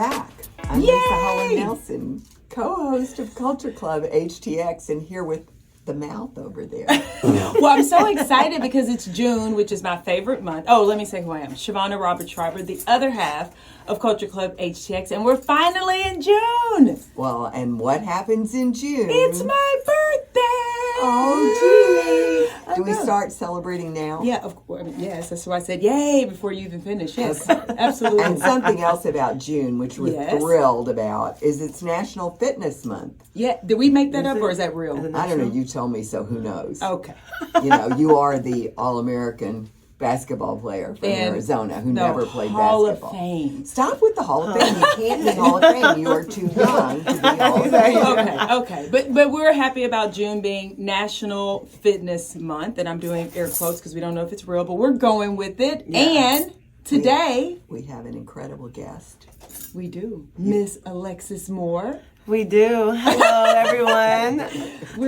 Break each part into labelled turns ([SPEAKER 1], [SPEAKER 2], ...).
[SPEAKER 1] back. I'm
[SPEAKER 2] Yay!
[SPEAKER 1] Leisa Holland-Nelson, co-host of Culture Club HTX, and here with the mouth over there.
[SPEAKER 2] Well, I'm so excited because it's June, which is my favorite month. Oh, let me say who I am. Shavonnah Robert Schreiber, the other half of Culture Club HTX, and we're finally in June.
[SPEAKER 1] Well, and what happens in June?
[SPEAKER 2] It's my birthday.
[SPEAKER 1] Oh, gee. Do we start celebrating now?
[SPEAKER 2] Yeah, of course. Yes, that's why I said yay before you even finish. Yes, absolutely.
[SPEAKER 1] And something else about June, which we're thrilled about, is it's National Fitness Month.
[SPEAKER 2] Yeah, did we make that up or is that real?
[SPEAKER 1] I don't know. You told me, so who knows?
[SPEAKER 2] Okay.
[SPEAKER 1] You know, you are the All-American basketball player from Arizona who never played
[SPEAKER 2] Hall
[SPEAKER 1] basketball.
[SPEAKER 2] Of Fame.
[SPEAKER 1] Stop with the Hall of Fame. You can't be Hall of Fame. You are too young to be Hall of Fame.
[SPEAKER 2] Okay. But we're happy about June being National Fitness Month, and I'm doing air quotes because we don't know if it's real, but we're going with it. Yes. And today
[SPEAKER 1] we have an incredible guest.
[SPEAKER 2] We do. Miss Alexis Moore.
[SPEAKER 3] We do. Hello, everyone.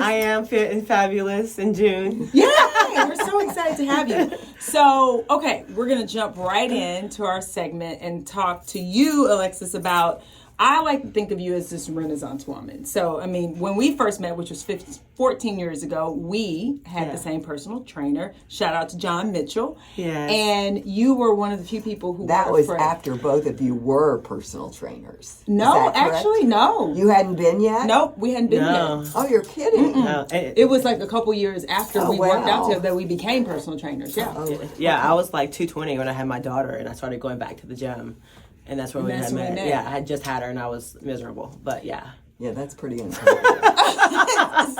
[SPEAKER 3] I am fit and fabulous in June.
[SPEAKER 2] Yeah, we're so excited to have you. So, okay, we're going to jump right into our segment and talk to you, Alexis, about, I like to think of you as this Renaissance woman. So, I mean, when we first met, which was 14 years ago, we had the same personal trainer. Shout out to John Mitchell.
[SPEAKER 3] Yes.
[SPEAKER 2] And you were one of the few people who
[SPEAKER 1] that
[SPEAKER 2] were
[SPEAKER 1] was
[SPEAKER 2] afraid.
[SPEAKER 1] After both of you were personal trainers.
[SPEAKER 2] No, actually, no.
[SPEAKER 1] You hadn't been yet?
[SPEAKER 2] Nope, we hadn't been yet.
[SPEAKER 1] Oh, you're kidding.
[SPEAKER 3] No,
[SPEAKER 2] It was like a couple years after we worked out together that we became personal trainers. Yeah.
[SPEAKER 3] I was like 220 when I had my daughter, and I started going back to the gym. And that's where we had met. Yeah, I had just had her, and I was miserable. But yeah.
[SPEAKER 1] Yeah, that's pretty uncomfortable.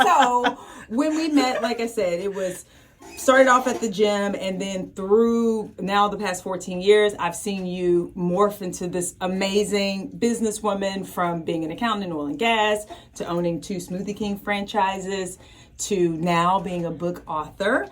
[SPEAKER 2] So when we met, like I said, it was started off at the gym, and then through now the past 14 years, I've seen you morph into this amazing businesswoman, from being an accountant in oil and gas to owning 2 Smoothie King franchises to now being a book author.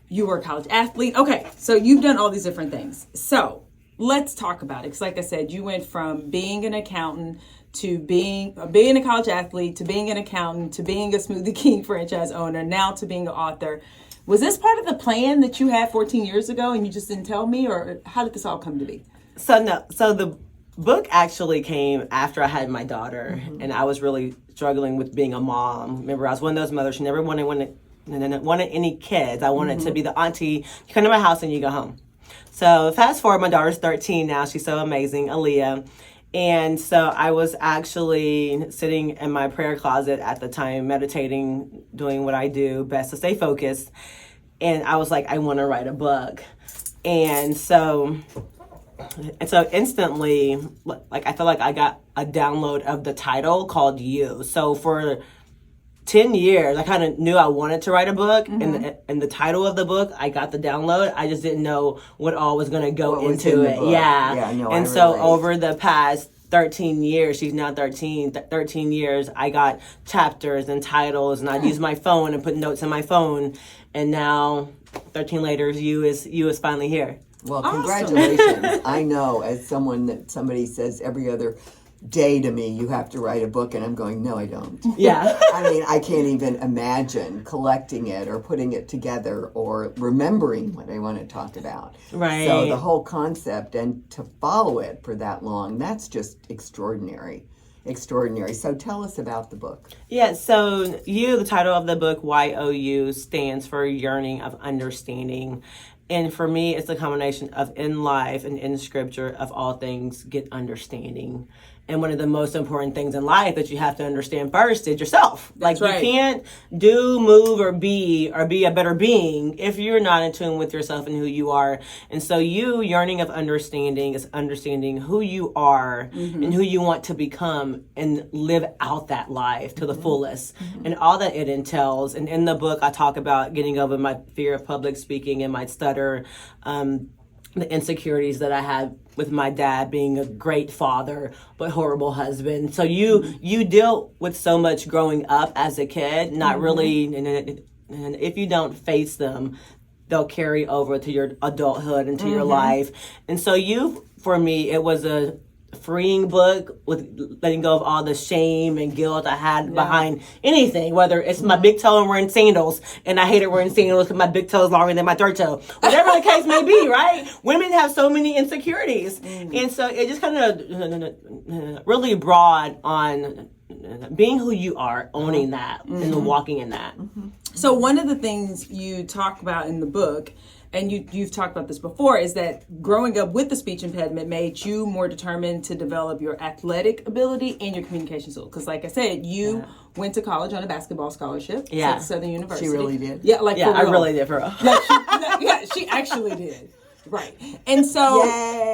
[SPEAKER 2] You were a college athlete. Okay, so you've done all these different things. So let's talk about it. Because like I said, you went from being an accountant to being a college athlete to being an accountant to being a Smoothie King franchise owner, now to being an author. Was this part of the plan that you had 14 years ago and you just didn't tell me, or how did this all come to be?
[SPEAKER 3] So the book actually came after I had my daughter, and I was really struggling with being a mom. Remember, I was one of those mothers who never wanted any kids. I wanted to be the auntie. You come to my house and you go home. So fast forward, my daughter's 13 now. She's so amazing, Aaliyah. And so I was actually sitting in my prayer closet at the time, meditating, doing what I do best to stay focused. And I was like, I want to write a book. And so instantly, like, I feel like I got a download of the title called You. So for 10 years, I kind of knew I wanted to write a book, and the title of the book, I got the download. I just didn't know what all was going to go into it. And so over the past 13 years, she's now 13 years, I got chapters and titles, and I'd use my phone and put notes in my phone, and now 13 later, you is finally here.
[SPEAKER 1] Well, congratulations. I know, as someone that somebody says every other day to me, you have to write a book, and I'm going, no, I don't.
[SPEAKER 3] Yeah.
[SPEAKER 1] I mean, I can't even imagine collecting it or putting it together or remembering what I want to talk about.
[SPEAKER 3] Right.
[SPEAKER 1] So the whole concept, and to follow it for that long, that's just extraordinary. So tell us about the book.
[SPEAKER 3] Yeah, so the title of the book, YOU, stands for Yearning of Understanding. And for me, it's a combination of in life and in scripture, of all things, get understanding. And one of the most important things in life that you have to understand first is yourself.
[SPEAKER 2] That's right.
[SPEAKER 3] You can't do, move, or be a better being if you're not in tune with yourself and who you are. And so yearning of understanding is understanding who you are and who you want to become, and live out that life to the fullest and all that it entails. And in the book, I talk about getting over my fear of public speaking and my stutter, the insecurities that I had with my dad being a great father but horrible husband. So you deal with so much growing up as a kid, not really, and if you don't face them, they'll carry over to your adulthood and to your life. And so for me, it was a freeing book with letting go of all the shame and guilt I had behind anything, whether it's my big toe and wearing sandals and I hated wearing sandals because my big toe is longer than my third toe, whatever the case may be, right? Women have so many insecurities. And so it just kind of really broad on being who you are, owning that and walking in that.
[SPEAKER 2] So one of the things you talk about in the book, and you've talked about this before, is that growing up with the speech impediment made you more determined to develop your athletic ability and your communication skills. Because like I said, you went to college on a basketball scholarship at Southern University.
[SPEAKER 1] She really did?
[SPEAKER 2] Yeah, for real.
[SPEAKER 3] I really did, for real.
[SPEAKER 2] She actually did. Right. And so,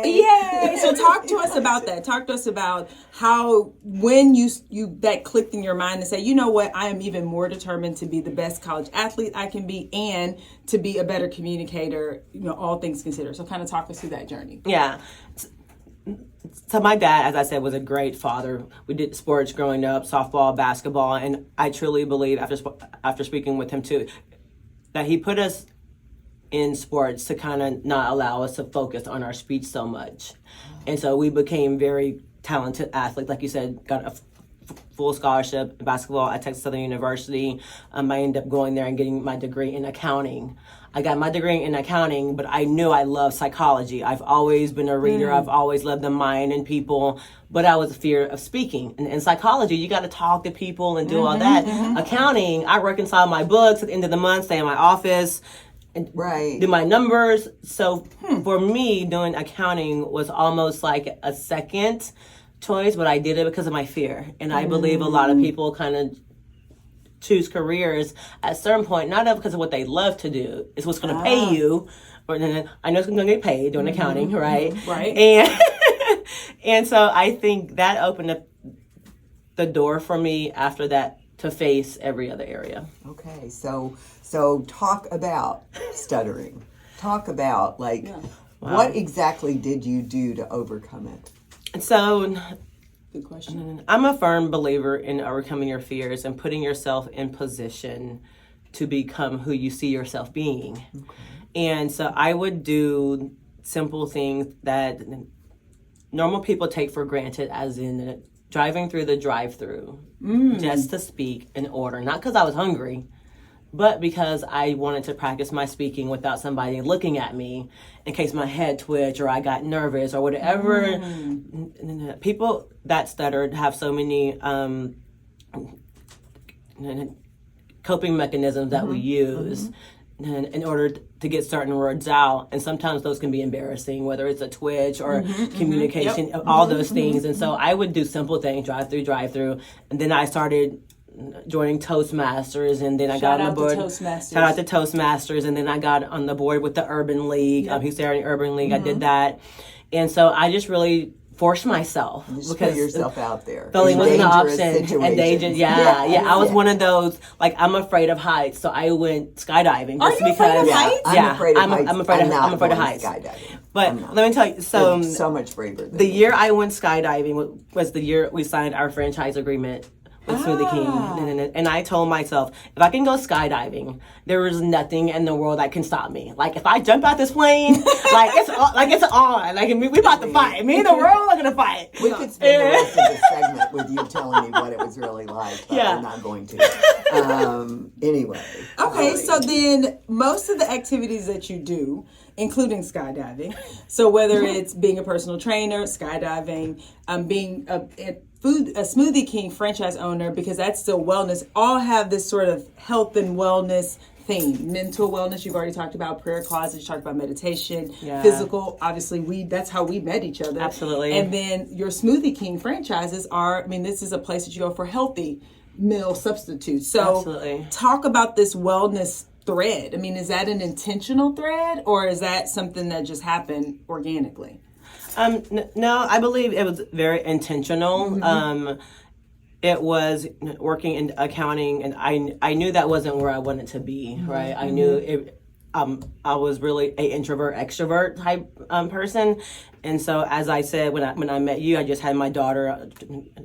[SPEAKER 2] yay! So talk to us about that. Talk to us about how, when you that clicked in your mind to say, you know what, I am even more determined to be the best college athlete I can be and to be a better communicator, all things considered. So kind of talk us through that journey.
[SPEAKER 3] Yeah. So my dad, as I said, was a great father. We did sports growing up, softball, basketball, and I truly believe, after speaking with him too, that he put us in sports to kind of not allow us to focus on our speech so much. And so we became very talented athletes. Like you said, got a full scholarship in basketball at Texas Southern University. I ended up going there and getting my degree in accounting. I got my degree in accounting, but I knew I loved psychology. I've always been a reader. I've always loved the mind and people, but I was a fear of speaking. And in psychology, you got to talk to people and do all that. Accounting, I reconcile my books at the end of the month, stay in my office, and do my numbers. So for me, doing accounting was almost like a second choice, but I did it because of my fear. And I believe a lot of people kind of choose careers at a certain point, not because of what they love to do, it's what's going to pay you. Or I know it's going to get paid doing accounting, right?
[SPEAKER 2] Right.
[SPEAKER 3] And so I think that opened up the door for me after that to face every other area.
[SPEAKER 1] Okay, so talk about stuttering. Talk about what exactly did you do to overcome it?
[SPEAKER 3] So,
[SPEAKER 2] good question.
[SPEAKER 3] I'm a firm believer in overcoming your fears and putting yourself in position to become who you see yourself being. Okay. And so I would do simple things that normal people take for granted, as in driving through the drive-thru just to speak and order. Not because I was hungry, but because I wanted to practice my speaking without somebody looking at me in case my head twitched or I got nervous or whatever. People that stuttered have so many coping mechanisms that we use in order to get certain words out. And sometimes those can be embarrassing, whether it's a twitch or communication, all those things. And so I would do simple things, drive through. And then I started joining Toastmasters, and then I got on the board. Shout out to Toastmasters, and then I got on the board with the Urban League. Houston Urban League. I did that, and so I just really forced myself
[SPEAKER 1] because put yourself out there.
[SPEAKER 3] Spelling wasn't an option. Endangered, I was one of those. Like, I'm afraid of heights, so I went skydiving.
[SPEAKER 2] Are you afraid of heights?
[SPEAKER 1] I'm afraid of heights.
[SPEAKER 3] I'm afraid of heights.
[SPEAKER 1] Skydiving.
[SPEAKER 3] But let me tell you,
[SPEAKER 1] so much braver.
[SPEAKER 3] The year I went skydiving was the year we signed our franchise agreement with Smoothie King. And I told myself, if I can go skydiving, there is nothing in the world that can stop me. Like, if I jump out this plane, it's on. Like, we about to fight. Me and the world are gonna fight.
[SPEAKER 1] We could spend the rest of the segment with you telling me what it was really like, but we're not going to. Anyway.
[SPEAKER 2] Okay, so then most of the activities that you do, including skydiving, so whether it's being a personal trainer, skydiving, being a Smoothie King franchise owner, because that's still wellness, all have this sort of health and wellness theme. Mental wellness, you've already talked about prayer closets, you talked about meditation, physical, obviously that's how we met each other.
[SPEAKER 3] Absolutely.
[SPEAKER 2] And then your Smoothie King franchises are, this is a place that you go for healthy meal substitutes. So
[SPEAKER 3] absolutely.
[SPEAKER 2] Talk about this wellness thread. Is that an intentional thread, or is that something that just happened organically?
[SPEAKER 3] No, I believe it was very intentional. It was working in accounting, and I knew that wasn't where I wanted to be, right? I knew it. I was really a introvert, extrovert type person, and so as I said, when I met you, I just had my daughter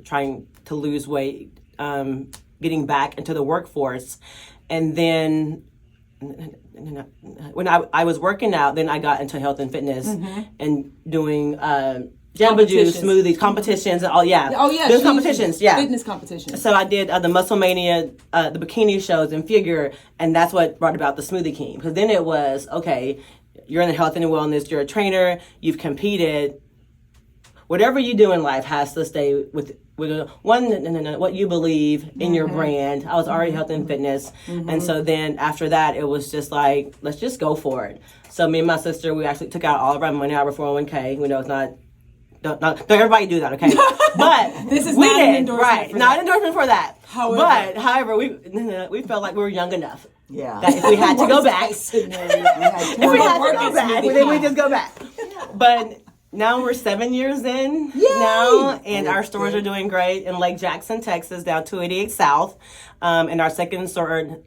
[SPEAKER 3] trying to lose weight, getting back into the workforce, and then when I was working out, then I got into health and fitness and doing Jamba Juice, smoothies, competitions, and all, yeah.
[SPEAKER 2] Oh, yeah.
[SPEAKER 3] Those competitions, yeah.
[SPEAKER 2] Fitness competitions.
[SPEAKER 3] So I did the Muscle Mania, the bikini shows and figure, and that's what brought about the Smoothie King. Because then it was, okay, you're in the health and wellness, you're a trainer, you've competed. Whatever you do in life has to stay with what you believe in your brand. I was already health and fitness. And so then after that, it was just like, let's just go for it. So me and my sister, we actually took out all of our money out of our 401k. We know it's not, don't everybody do that, okay? But
[SPEAKER 2] this is not an endorsement for
[SPEAKER 3] not
[SPEAKER 2] that.
[SPEAKER 3] an endorsement for that. However, we felt like we were young enough.
[SPEAKER 1] Yeah.
[SPEAKER 3] That if we had to go back, then we just go back. But now we're 7 years in now, and our stores are doing great in Lake Jackson, Texas, down 288 South, and our second store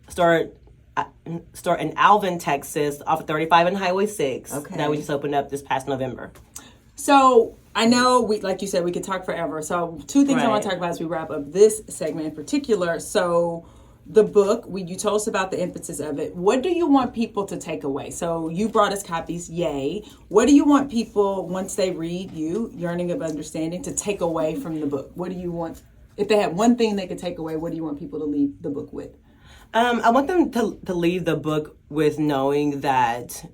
[SPEAKER 3] in Alvin, Texas, off of 35 and Highway 6.
[SPEAKER 1] Okay.
[SPEAKER 3] That we just opened up this past November.
[SPEAKER 2] So I know like you said, we could talk forever. So two things I want to talk about as we wrap up this segment in particular. So the book, you told us about the emphasis of it. What do you want people to take away? So you brought us copies, yay. What do you want people, once they read you, Yearning of Understanding, to take away from the book? What do you want, if they had one thing they could take away, what do you want people to leave the book with?
[SPEAKER 3] I want them to leave the book with knowing that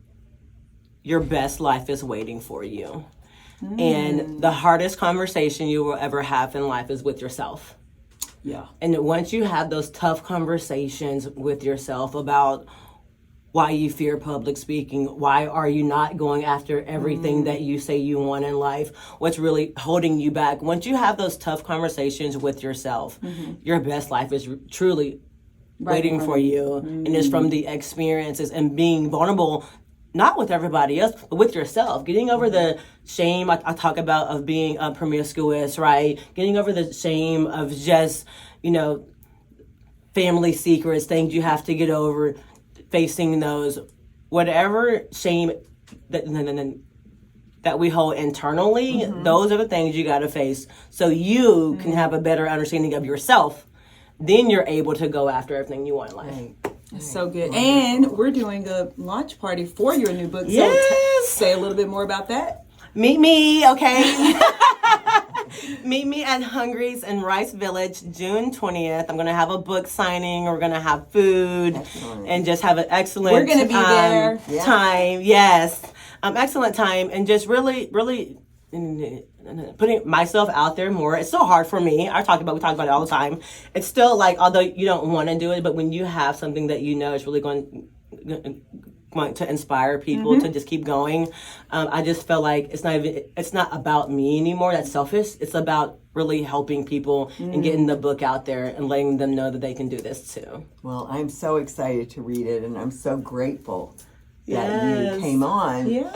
[SPEAKER 3] your best life is waiting for you. And the hardest conversation you will ever have in life is with yourself.
[SPEAKER 2] Yeah.
[SPEAKER 3] And once you have those tough conversations with yourself about why you fear public speaking, why are you not going after everything that you say you want in life, what's really holding you back, once you have those tough conversations with yourself, your best life is truly waiting for you. And it's from the experiences and being vulnerable, not with everybody else, but with yourself. Getting over the shame I talk about of being promiscuous, right? Getting over the shame of just, family secrets, things you have to get over, facing those, whatever shame that we hold internally, those are the things you got to face so you can have a better understanding of yourself. Then you're able to go after everything you want in life.
[SPEAKER 2] That's so good. And we're doing a launch party for your new book.
[SPEAKER 3] Yes.
[SPEAKER 2] So say a little bit more about that.
[SPEAKER 3] Meet me, okay? Meet me at Hungry's in Rice Village, June 20th. I'm going to have a book signing. We're going to have food and just have an excellent
[SPEAKER 2] We're going to be there.
[SPEAKER 3] Time. Yes. Excellent time. And just really, really putting myself out there more. It's so hard for me. We talk about it all the time. It's still like, although you don't want to do it, but when you have something that you know is really going to inspire people to just keep going, I just felt like it's not about me anymore. That's selfish. It's about really helping people and getting the book out there and letting them know that they can do this too.
[SPEAKER 1] Well, I'm so excited to read it, and I'm so grateful that you came on.
[SPEAKER 2] Yeah.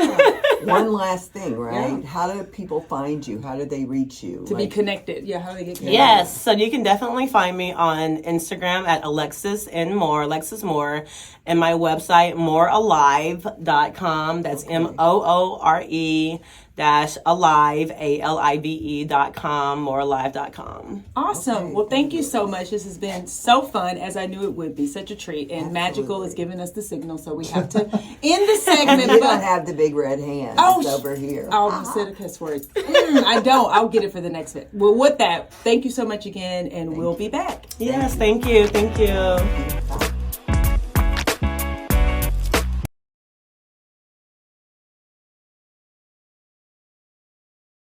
[SPEAKER 1] One last thing, right? How do people find you? How do they reach you?
[SPEAKER 2] To be connected. Yeah, how do they get connected?
[SPEAKER 3] Yes, so you can definitely find me on Instagram at Alexis Moore, and my website, morealive.com. That's MOORE -alive, ALIVE.com, morealive.com.
[SPEAKER 2] Awesome.
[SPEAKER 1] Okay.
[SPEAKER 2] Well, thank you so much. This has been so fun, as I knew it would be. Such a treat. And Magical is giving us the signal, so we have to end the segment.
[SPEAKER 1] You don't have the big red hand. It's over here.
[SPEAKER 2] I'll say the cuss words. I don't. I'll get it for the next bit. Well, with that, thank you so much again, and we'll be back.
[SPEAKER 3] Yes, thank you. Thank you.